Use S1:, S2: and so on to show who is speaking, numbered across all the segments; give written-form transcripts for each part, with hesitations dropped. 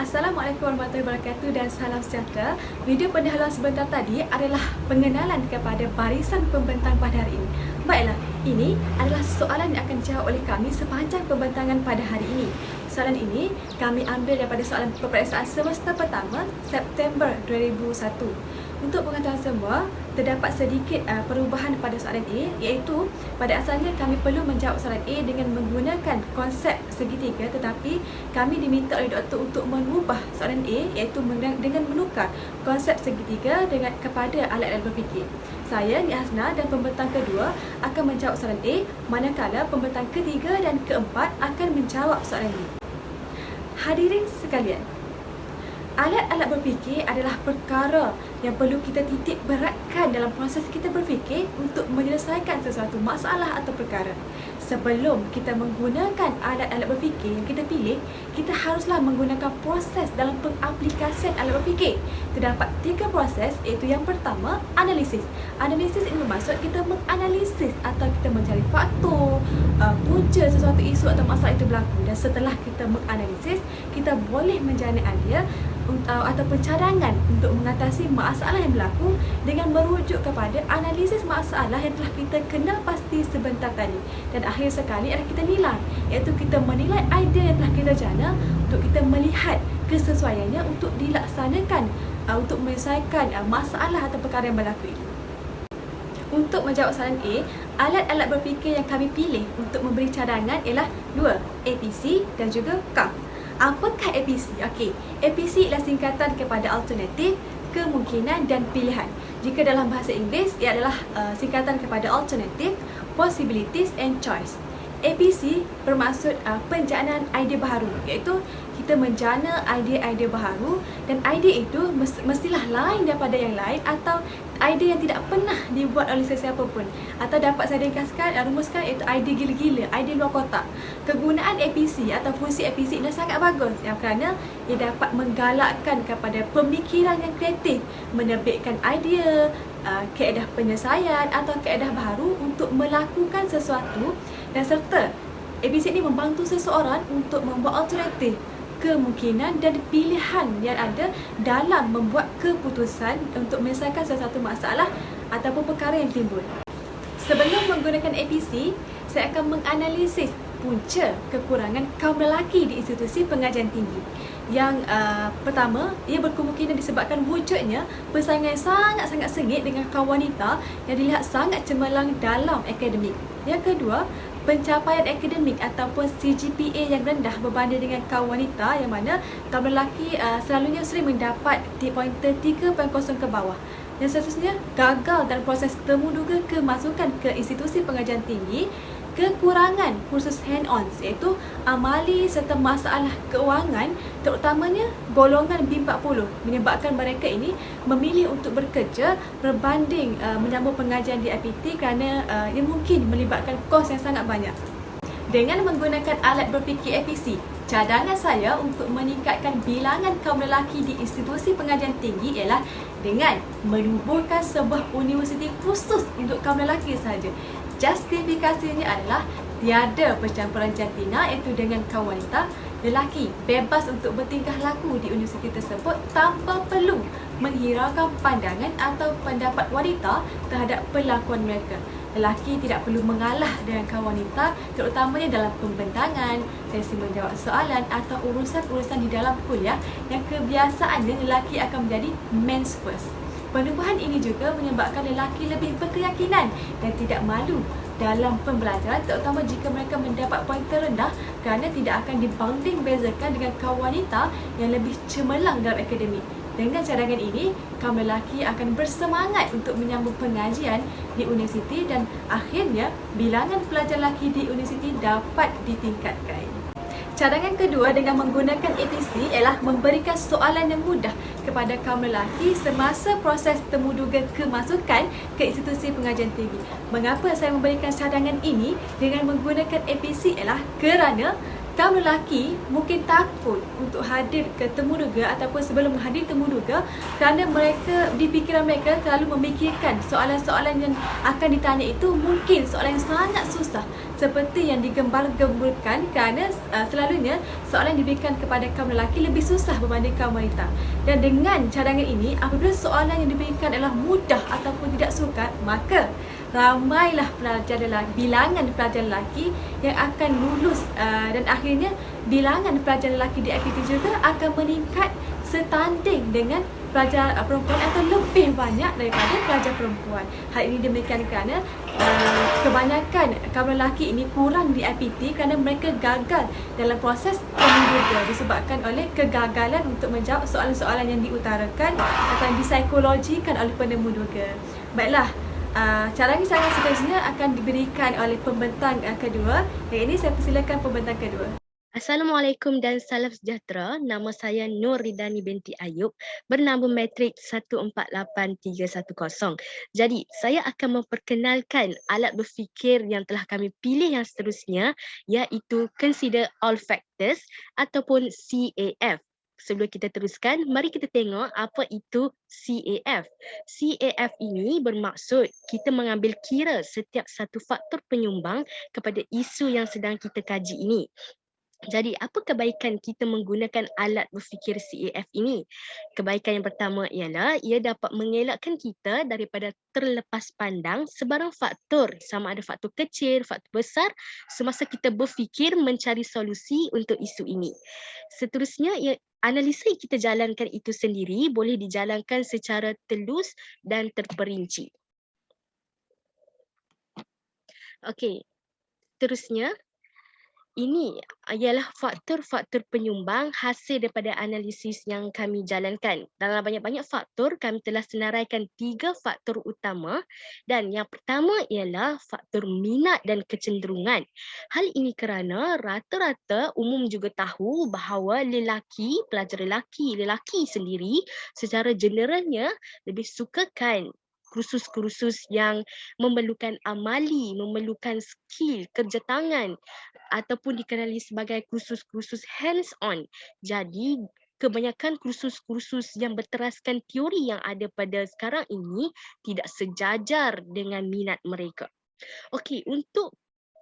S1: Assalamualaikum warahmatullahi wabarakatuh dan salam sejahtera. Video pendahuluan sebentar tadi adalah pengenalan kepada barisan pembentang pada hari ini. Baiklah, ini adalah soalan yang akan dijawab oleh kami sepanjang pembentangan pada hari ini. Soalan ini kami ambil daripada soalan peperiksaan semester pertama September 2001. Untuk pengetahuan semua, terdapat sedikit perubahan pada soalan A, iaitu pada asalnya kami perlu menjawab soalan A dengan menggunakan konsep segitiga, tetapi kami diminta oleh doktor untuk mengubah soalan A, iaitu dengan menukar konsep segitiga kepada alat-alat berfikir. Saya, Nik Hasna, dan pembentang kedua akan menjawab soalan A, manakala pembentang ketiga dan keempat akan menjawab soalan B. Hadirin sekalian, alat-alat berfikir adalah perkara yang perlu kita titik beratkan dalam proses kita berfikir untuk menyelesaikan sesuatu masalah atau perkara. Sebelum kita menggunakan alat-alat berfikir yang kita pilih, kita haruslah menggunakan proses dalam pengaplikasian alat berfikir. Terdapat 3 proses, iaitu yang pertama, analisis. Analisis ini bermaksud kita menganalisis atau kita mencari faktor, punca sesuatu isu atau masalah itu berlaku. Dan setelah kita menganalisis, kita boleh menjana idea ataupun cadangan untuk mengatasi masalah yang berlaku dengan merujuk kepada analisis masalah yang telah kita kenal pasti sebentar tadi. Dan akhir sekali adalah kita nilai, iaitu kita menilai idea yang telah kita jana untuk kita melihat kesesuaiannya untuk dilaksanakan untuk menyelesaikan masalah atau perkara yang berlaku itu. Untuk menjawab soalan A, alat-alat berfikir yang kami pilih untuk memberi cadangan ialah 2, APC dan juga CAF. Apakah APC? Okey, APC ialah singkatan kepada alternatif, kemungkinan dan pilihan. Jika dalam bahasa Inggeris, ia adalah singkatan kepada alternative, possibilities and choice. APC bermaksud penjanaan idea baharu, iaitu kita menjana idea-idea baharu, dan idea itu mestilah lain daripada yang lain atau idea yang tidak pernah dibuat oleh sesiapa pun, atau dapat saya rumuskan iaitu idea gila-gila, idea luar kotak. Kegunaan APC atau fungsi APC ini sangat bagus kerana ia dapat menggalakkan kepada pemikiran yang kreatif, menerbitkan idea, kaedah penyelesaian atau kaedah baharu untuk melakukan sesuatu, dan serta APC ini membantu seseorang untuk membuat alternatif, kemungkinan dan pilihan yang ada dalam membuat keputusan untuk menyelesaikan sesuatu masalah ataupun perkara yang timbul. Sebelum menggunakan APC, saya akan menganalisis punca kekurangan kaum lelaki di institusi pengajian tinggi. Yang pertama, ia berkemungkinan disebabkan wujudnya persaingan sangat-sangat sengit dengan kaum wanita yang dilihat sangat cemerlang dalam akademik. Yang kedua, pencapaian akademik ataupun CGPA yang rendah berbanding dengan kaum wanita, yang mana kaum lelaki selalunya sering mendapat di pointer 3.0 ke bawah. Yang seterusnya, gagal dalam proses temuduga kemasukan ke institusi pengajian tinggi, kekurangan kursus hand-on, iaitu amali serta masalah keuangan, terutamanya golongan B40, menyebabkan mereka ini memilih untuk bekerja berbanding menyambung pengajian di IPT kerana ia mungkin melibatkan kos yang sangat banyak. Dengan menggunakan alat berfikir APC, cadangan saya untuk meningkatkan bilangan kaum lelaki di institusi pengajian tinggi ialah dengan menubuhkan sebuah universiti khusus untuk kaum lelaki sahaja. Justifikasinya adalah tiada percampuran jantina, iaitu dengan kaum wanita. Lelaki bebas untuk bertingkah laku di universiti tersebut tanpa perlu menghiraukan pandangan atau pendapat wanita terhadap perlakuan mereka. Lelaki tidak perlu mengalah dengan kaum wanita, terutamanya dalam pembentangan, sesi menjawab soalan atau urusan-urusan di dalam kuliah yang kebiasaannya lelaki akan menjadi men's first. Perubahan ini juga menyebabkan lelaki lebih berkeyakinan dan tidak malu dalam pembelajaran, terutama jika mereka mendapat pointer rendah, kerana tidak akan dibanding bezakan dengan kaum wanita yang lebih cemerlang dalam akademik. Dengan cadangan ini, kaum lelaki akan bersemangat untuk menyambung pengajian di universiti dan akhirnya bilangan pelajar lelaki di universiti dapat ditingkatkan. Cadangan kedua dengan menggunakan APC ialah memberikan soalan yang mudah kepada kaum lelaki semasa proses temuduga kemasukan ke institusi pengajian tinggi. Mengapa saya memberikan cadangan ini dengan menggunakan APC ialah kerana kaum lelaki mungkin takut untuk hadir ke temuduga ataupun sebelum hadir temuduga kerana mereka di fikiran mereka terlalu memikirkan soalan-soalan yang akan ditanya itu mungkin soalan yang sangat susah seperti yang digembar-gemburkan kerana selalunya soalan yang diberikan kepada kaum lelaki lebih susah berbanding kaum wanita. Dan dengan cadangan ini, apabila soalan yang diberikan adalah mudah ataupun tidak sukar, maka ramailah pelajar lelaki, bilangan pelajar lelaki yang akan lulus dan akhirnya bilangan pelajar lelaki di aktiviti juga akan meningkat setanding dengan pelajar perempuan atau lebih banyak daripada pelajar perempuan. Hal ini demikian kerana kebanyakan kaum lelaki ini kurang di IPT kerana mereka gagal dalam proses temuduga disebabkan oleh kegagalan untuk menjawab soalan-soalan yang diutarakan atau disaikologisikan oleh penemuduga. Baiklah, cadangan-cadangan seterusnya akan diberikan oleh pembentang kedua. Yang ini saya persilakan pembentang kedua.
S2: Assalamualaikum dan salam sejahtera. Nama saya Nur Ridani binti Ayub, bernambah matrik 148310. Jadi, saya akan memperkenalkan alat berfikir yang telah kami pilih yang seterusnya, iaitu Consider All Factors ataupun CAF. Sebelum kita teruskan, mari kita tengok apa itu CAF. CAF ini bermaksud kita mengambil kira setiap satu faktor penyumbang kepada isu yang sedang kita kaji ini. Jadi, apa kebaikan kita menggunakan alat berfikir CAF ini? Kebaikan yang pertama ialah ia dapat mengelakkan kita daripada terlepas pandang sebarang faktor, sama ada faktor kecil, faktor besar, semasa kita berfikir mencari solusi untuk isu ini. Seterusnya, analisa yang kita jalankan itu sendiri boleh dijalankan secara telus dan terperinci. Okey, terusnya, ini ialah faktor-faktor penyumbang hasil daripada analisis yang kami jalankan. Dalam banyak-banyak faktor, kami telah senaraikan 3 faktor utama dan yang pertama ialah faktor minat dan kecenderungan. Hal ini kerana rata-rata umum juga tahu bahawa pelajar lelaki sendiri secara generalnya lebih sukakan kursus-kursus yang memerlukan amali, memerlukan skill, kerja tangan ataupun dikenali sebagai kursus-kursus hands-on. Jadi, kebanyakan kursus-kursus yang berteraskan teori yang ada pada sekarang ini tidak sejajar dengan minat mereka. Okey, untuk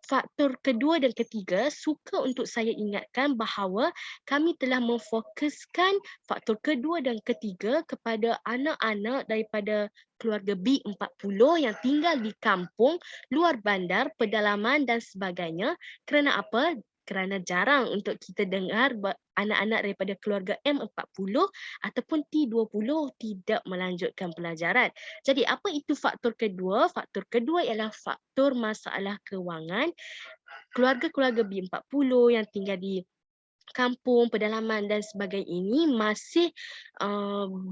S2: faktor kedua dan ketiga, suka untuk saya ingatkan bahawa kami telah memfokuskan faktor kedua dan ketiga kepada anak-anak daripada keluarga B40 yang tinggal di kampung, luar bandar, pedalaman dan sebagainya. Kerana apa? Kerana jarang untuk kita dengar anak-anak daripada keluarga M40 ataupun T20 tidak melanjutkan pelajaran. Jadi apa itu faktor kedua? Faktor kedua ialah faktor masalah kewangan. Keluarga-keluarga B40 yang tinggal di kampung, pedalaman dan sebagainya ini masih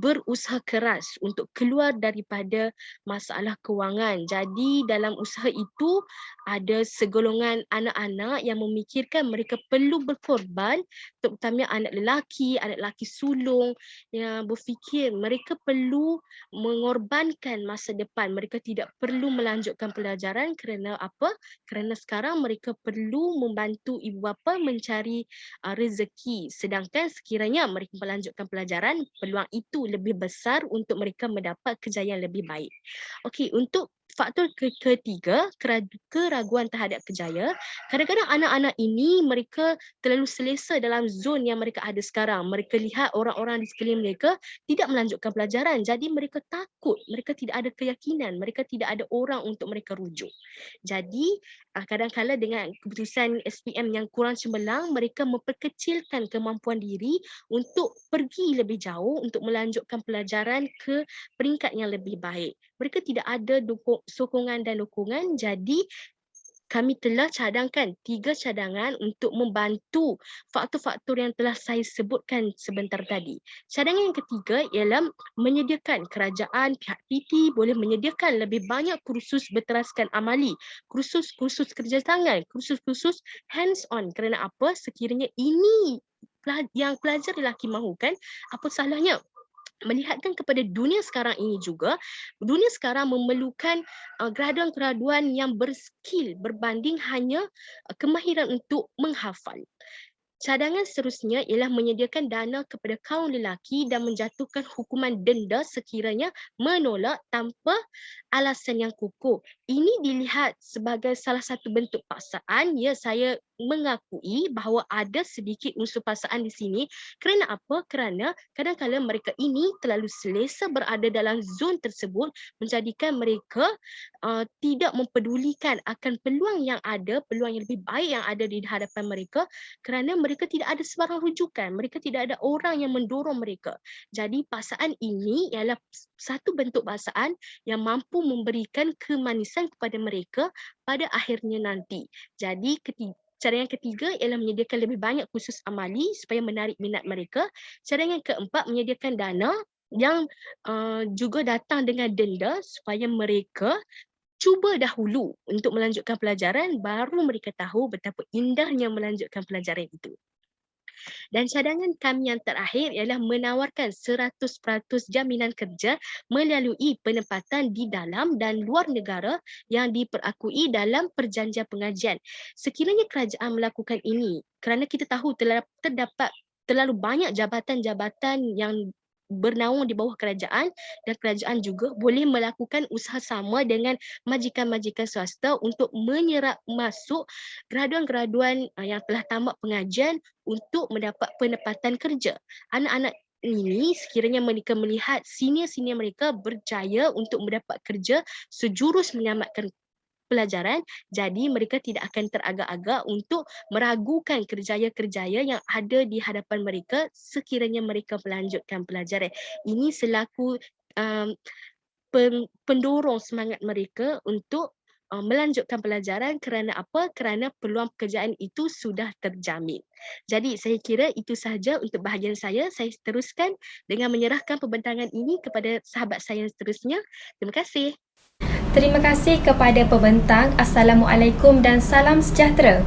S2: berusaha keras untuk keluar daripada masalah kewangan. Jadi dalam usaha itu ada segolongan anak-anak yang memikirkan mereka perlu berkorban, terutamanya anak lelaki sulung yang berfikir mereka perlu mengorbankan masa depan. Mereka tidak perlu melanjutkan pelajaran kerana apa? Kerana sekarang mereka perlu membantu ibu bapa mencari rezeki, sedangkan sekiranya mereka melanjutkan pelajaran, peluang itu lebih besar untuk mereka mendapat kejayaan lebih baik. Okey, untuk faktor ketiga, keraguan terhadap kejayaan. Kadang-kadang anak-anak ini mereka terlalu selesa dalam zon yang mereka ada sekarang. Mereka lihat orang-orang di sekeliling mereka tidak melanjutkan pelajaran, jadi mereka takut, mereka tidak ada keyakinan, mereka tidak ada orang untuk mereka rujuk. Jadi kadang-kadang dengan keputusan SPM yang kurang cemerlang, mereka memperkecilkan kemampuan diri untuk pergi lebih jauh, untuk melanjutkan pelajaran ke peringkat yang lebih baik. Mereka tidak ada sokongan dan dukungan, jadi kami telah cadangkan 3 cadangan untuk membantu faktor-faktor yang telah saya sebutkan sebentar tadi. Cadangan yang ketiga ialah menyediakan kerajaan, pihak PT boleh menyediakan lebih banyak kursus berteraskan amali, kursus-kursus kerja tangan, kursus-kursus hands-on. Kerana apa? Sekiranya ini yang pelajar lelaki mahukan, apa salahnya? Melihatkan kepada dunia sekarang ini juga, dunia sekarang memerlukan graduan-graduan yang berskill berbanding hanya kemahiran untuk menghafal. Cadangan seterusnya ialah menyediakan dana kepada kaum lelaki dan menjatuhkan hukuman denda sekiranya menolak tanpa alasan yang kukuh. Ini dilihat sebagai salah satu bentuk paksaan. Ya, saya mengakui bahawa ada sedikit unsur paksaan di sini. Kerana apa? Kerana kadang-kadang mereka ini terlalu selesa berada dalam zon tersebut, menjadikan mereka tidak mempedulikan akan peluang yang ada, peluang yang lebih baik yang ada di hadapan mereka, kerana mereka tidak ada sebarang rujukan, mereka tidak ada orang yang mendorong mereka. Jadi paksaan ini ialah satu bentuk paksaan yang mampu memberikan kemanisan kepada mereka pada akhirnya nanti. Jadi cara yang ketiga ialah menyediakan lebih banyak kursus amali supaya menarik minat mereka. Cara yang keempat, menyediakan dana yang juga datang dengan denda supaya mereka cuba dahulu untuk melanjutkan pelajaran, baru mereka tahu betapa indahnya melanjutkan pelajaran itu. Dan cadangan kami yang terakhir ialah menawarkan 100% jaminan kerja melalui penempatan di dalam dan luar negara yang diperakui dalam perjanjian pengajian. Sekiranya kerajaan melakukan ini, kerana kita tahu terdapat terlalu banyak jabatan-jabatan yang bernaung di bawah kerajaan, dan kerajaan juga boleh melakukan usaha sama dengan majikan-majikan swasta untuk menyerap masuk graduan-graduan yang telah tamat pengajian untuk mendapat penempatan kerja. Anak-anak ini sekiranya mereka melihat senior-senior mereka berjaya untuk mendapat kerja sejurus menyelamatkan pelajaran, jadi mereka tidak akan teragak-agak untuk meragukan kerjaya-kerjaya yang ada di hadapan mereka sekiranya mereka melanjutkan pelajaran. Ini selaku pendorong semangat mereka untuk melanjutkan pelajaran. Kerana apa? Kerana peluang pekerjaan itu sudah terjamin. Jadi saya kira itu sahaja untuk bahagian saya. Saya teruskan dengan menyerahkan pembentangan ini kepada sahabat saya seterusnya. Terima kasih.
S1: Terima kasih kepada pembentang. Assalamualaikum dan salam sejahtera.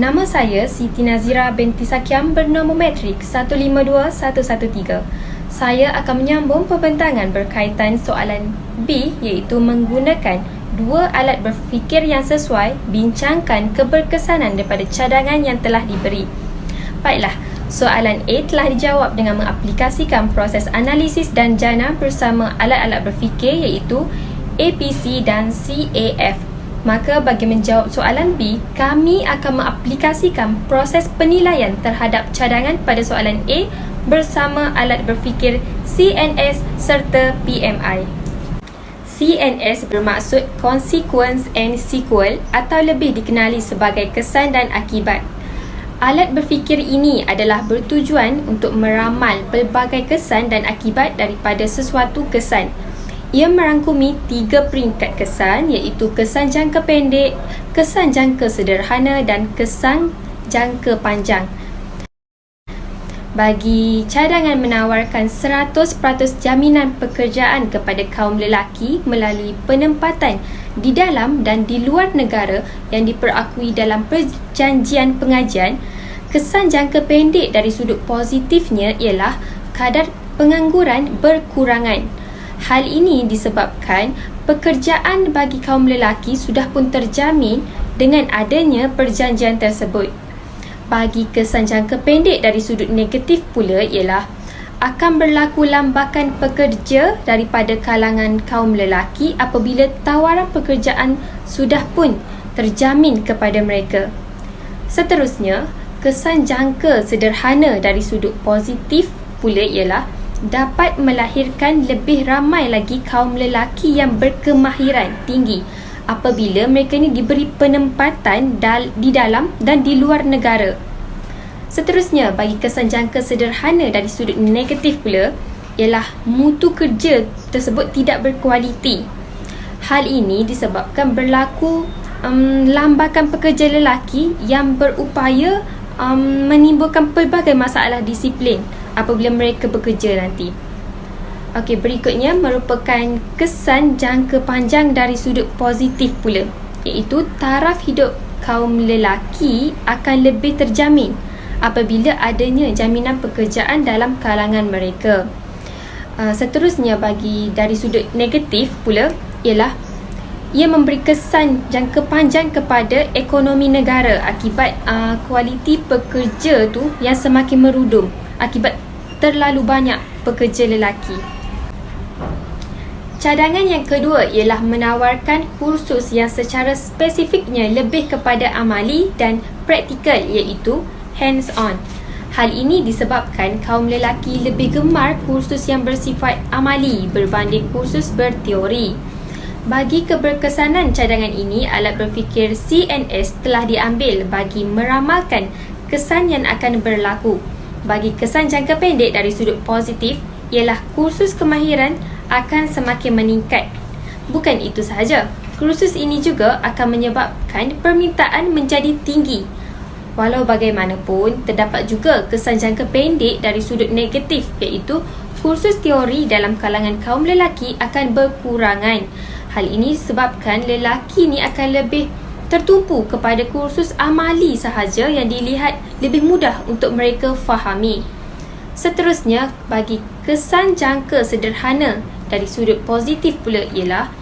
S1: Nama saya Siti Nazira binti Sakiam bernombor metrik 152113. Saya akan menyambung pembentangan berkaitan soalan B, iaitu menggunakan dua alat berfikir yang sesuai, bincangkan keberkesanan daripada cadangan yang telah diberi. Baiklah, soalan A telah dijawab dengan mengaplikasikan proses analisis dan jana bersama alat-alat berfikir iaitu APC dan CAF. Maka bagi menjawab soalan B, kami akan mengaplikasikan proses penilaian terhadap cadangan pada soalan A bersama alat berfikir CNS serta PMI. CNS bermaksud Consequence and Sequel atau lebih dikenali sebagai kesan dan akibat. Alat berfikir ini adalah bertujuan untuk meramal pelbagai kesan dan akibat daripada sesuatu kesan. Ia merangkumi 3 peringkat kesan iaitu kesan jangka pendek, kesan jangka sederhana dan kesan jangka panjang. Bagi cadangan menawarkan 100% jaminan pekerjaan kepada kaum lelaki melalui penempatan di dalam dan di luar negara yang diperakui dalam perjanjian pengajian, kesan jangka pendek dari sudut positifnya ialah kadar pengangguran berkurangan. Hal ini disebabkan pekerjaan bagi kaum lelaki sudah pun terjamin dengan adanya perjanjian tersebut. Bagi kesan jangka pendek dari sudut negatif pula ialah akan berlaku lambakan pekerja daripada kalangan kaum lelaki apabila tawaran pekerjaan sudah pun terjamin kepada mereka. Seterusnya, kesan jangka sederhana dari sudut positif pula ialah dapat melahirkan lebih ramai lagi kaum lelaki yang berkemahiran tinggi apabila mereka ni diberi penempatan di dalam dan di luar negara. Seterusnya, bagi kesan jangka sederhana dari sudut negatif pula ialah mutu kerja tersebut tidak berkualiti. Hal ini disebabkan berlaku lambakan pekerja lelaki yang berupaya menimbulkan pelbagai masalah disiplin apabila mereka bekerja nanti. Okey, berikutnya merupakan kesan jangka panjang dari sudut positif pula, iaitu taraf hidup kaum lelaki akan lebih terjamin apabila adanya jaminan pekerjaan dalam kalangan mereka. Seterusnya, bagi dari sudut negatif pula ialah
S3: ia memberi kesan jangka panjang kepada ekonomi negara akibat kualiti pekerja tu yang semakin merudum akibat terlalu banyak pekerja lelaki. Cadangan yang kedua ialah menawarkan kursus yang secara spesifiknya lebih kepada amali dan praktikal, iaitu hands-on. Hal ini disebabkan kaum lelaki lebih gemar kursus yang bersifat amali berbanding kursus berteori. Bagi keberkesanan cadangan ini, alat berfikir CNS telah diambil bagi meramalkan kesan yang akan berlaku. Bagi kesan jangka pendek dari sudut positif, ialah kursus kemahiran akan semakin meningkat. Bukan itu sahaja, kursus ini juga akan menyebabkan permintaan menjadi tinggi. Walau bagaimanapun, terdapat juga kesan jangka pendek dari sudut negatif, iaitu kursus teori dalam kalangan kaum lelaki akan berkurangan. Hal ini sebabkan lelaki ni akan lebih tertumpu kepada kursus amali sahaja yang dilihat lebih mudah untuk mereka fahami. Seterusnya, bagi kesan jangka sederhana dari sudut positif pula ialah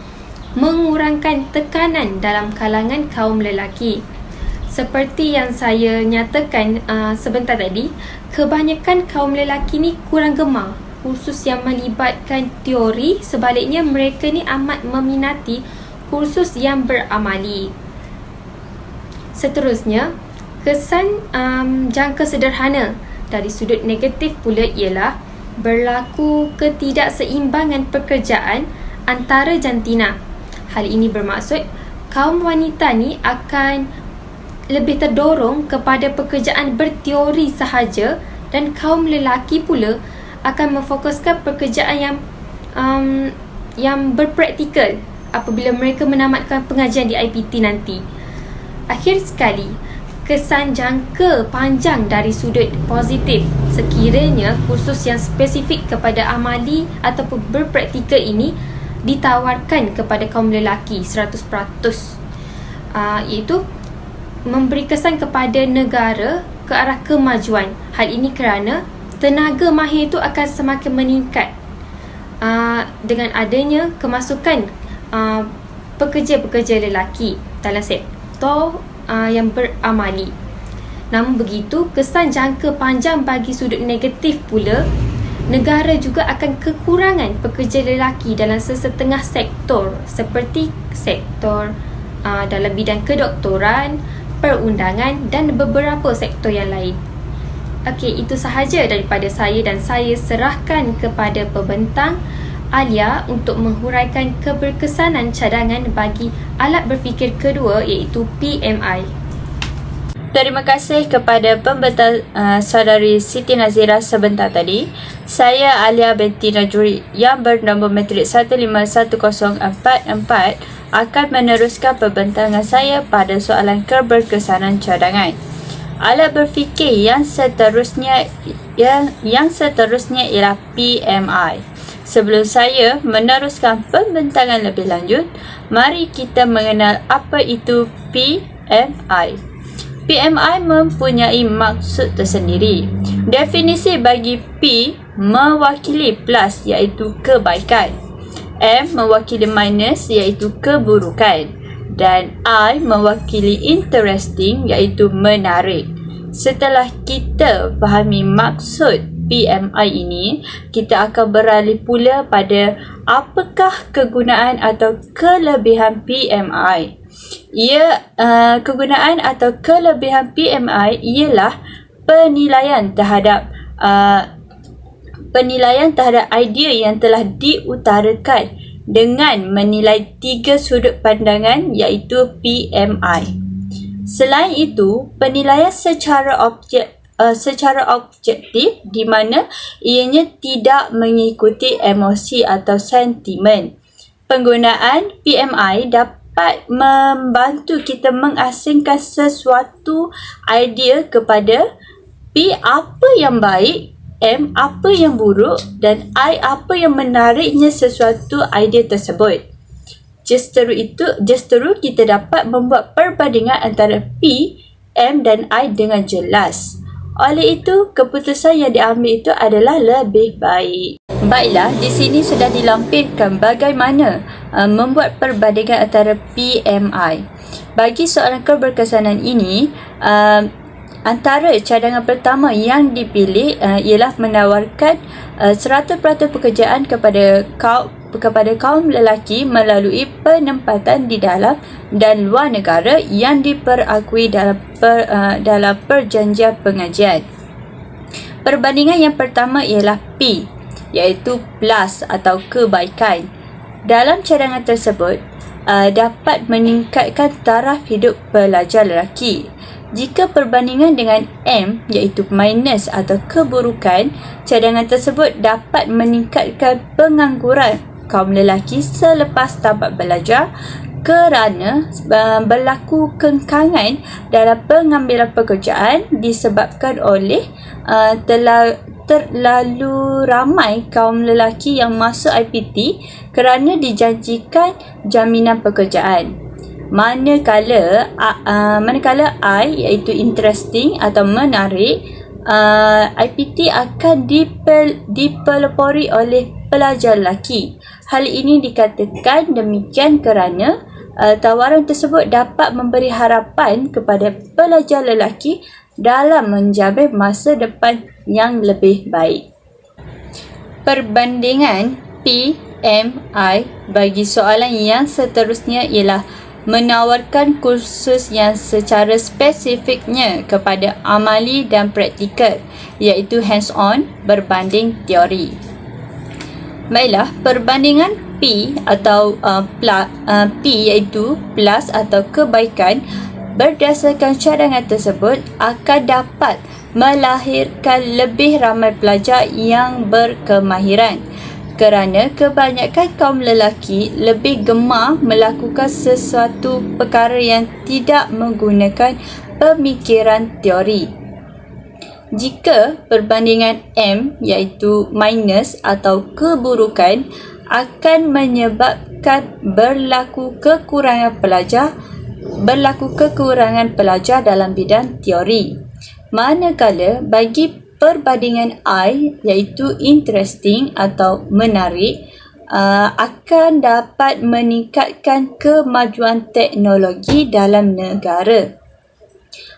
S3: mengurangkan tekanan dalam kalangan kaum lelaki. Seperti yang saya nyatakan sebentar tadi, kebanyakan kaum lelaki ni kurang gemar kursus yang melibatkan teori, sebaliknya mereka ni amat meminati kursus yang beramali. Seterusnya, kesan jangka sederhana dari sudut negatif pula ialah berlaku ketidakseimbangan pekerjaan antara jantina. Hal ini bermaksud kaum wanita ni akan lebih terdorong kepada pekerjaan berteori sahaja dan kaum lelaki pula akan memfokuskan pekerjaan yang berpraktikal apabila mereka menamatkan pengajian di IPT nanti. Akhir sekali, kesan jangka panjang dari sudut positif sekiranya kursus yang spesifik kepada amali ataupun berpraktikal ini ditawarkan kepada kaum lelaki 100%, iaitu memberi kesan kepada negara ke arah kemajuan. Hal ini kerana tenaga mahir itu akan semakin meningkat dengan adanya kemasukan pekerja-pekerja lelaki dalam sektor yang beramali. Namun begitu, kesan jangka panjang bagi sudut negatif pula, negara juga akan kekurangan pekerja lelaki dalam sesetengah sektor seperti sektor dalam bidang kedoktoran, perundangan dan beberapa sektor yang lain. Okey, itu sahaja daripada saya dan saya serahkan kepada pembentang Alia untuk menghuraikan keberkesanan cadangan bagi alat berfikir kedua, iaitu PMI.
S4: Terima kasih kepada pembentang saudari Siti Nazira sebentar tadi. Saya Alia binti Najuri yang bernombor matrik 151044 akan meneruskan pembentangan saya pada soalan keberkesanan cadangan. Alat berfikir yang seterusnya ialah PMI. Sebelum saya meneruskan pembentangan lebih lanjut, mari kita mengenal apa itu PMI. PMI mempunyai maksud tersendiri. Definisi bagi P mewakili plus, iaitu kebaikan. M mewakili minus, iaitu keburukan. Dan I mewakili interesting, iaitu menarik. Setelah kita fahami maksud PMI ini, kita akan beralih pula pada apakah kegunaan atau kelebihan PMI. Kegunaan atau kelebihan PMI ialah penilaian terhadap idea yang telah diutarakan dengan menilai 3 sudut pandangan, iaitu PMI. Selain itu, penilaian secara objektif di mana ianya tidak mengikuti emosi atau sentimen. Penggunaan PMI dapat membantu kita mengasingkan sesuatu idea kepada P apa yang baik, M apa yang buruk dan I apa yang menariknya sesuatu idea tersebut. Justeru kita dapat membuat perbandingan antara P, M dan I dengan jelas. Oleh itu, keputusan yang diambil itu adalah lebih baik. Baiklah, di sini sudah dilampirkan bagaimana membuat perbandingan antara PMI. Bagi soalan keberkesanan ini, antara cadangan pertama yang dipilih ialah menawarkan 100% pekerjaan kepada kaum lelaki melalui penempatan di dalam dan luar negara yang diperakui dalam perjanjian pengajian. Perbandingan yang pertama ialah P, iaitu plus atau kebaikan. Dalam cadangan tersebut, dapat meningkatkan taraf hidup pelajar lelaki. Jika perbandingan dengan M, iaitu minus atau keburukan, cadangan tersebut dapat meningkatkan pengangguran kaum lelaki selepas tamat belajar kerana berlaku kengkangan dalam pengambilan pekerjaan disebabkan oleh terlalu ramai kaum lelaki yang masuk IPT kerana dijanjikan jaminan pekerjaan. Manakala I iaitu interesting atau menarik, IPT akan dipelopori oleh pelajar lelaki. Hal ini dikatakan demikian kerana tawaran tersebut dapat memberi harapan kepada pelajar lelaki dalam menjamin masa depan yang lebih baik. Perbandingan PMI bagi soalan yang seterusnya ialah menawarkan kursus yang secara spesifiknya kepada amali dan praktikal, iaitu hands-on berbanding teori. Baiklah, perbandingan P atau P iaitu plus atau kebaikan berdasarkan cadangan tersebut akan dapat melahirkan lebih ramai pelajar yang berkemahiran kerana kebanyakan kaum lelaki lebih gemar melakukan sesuatu perkara yang tidak menggunakan pemikiran teori. Jika perbandingan M iaitu minus atau keburukan akan menyebabkan berlaku kekurangan pelajar dalam bidang teori. Manakala bagi perbandingan I iaitu interesting atau menarik akan dapat meningkatkan kemajuan teknologi dalam negara.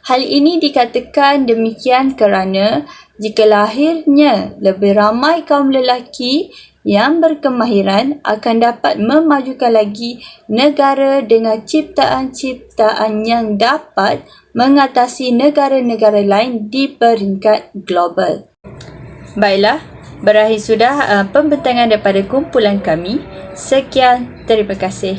S4: Hal ini dikatakan demikian kerana jika lahirnya lebih ramai kaum lelaki yang berkemahiran akan dapat memajukan lagi negara dengan ciptaan-ciptaan yang dapat mengatasi negara-negara lain di peringkat global. Baiklah, berakhir sudah pembentangan daripada kumpulan kami. Sekian, terima kasih.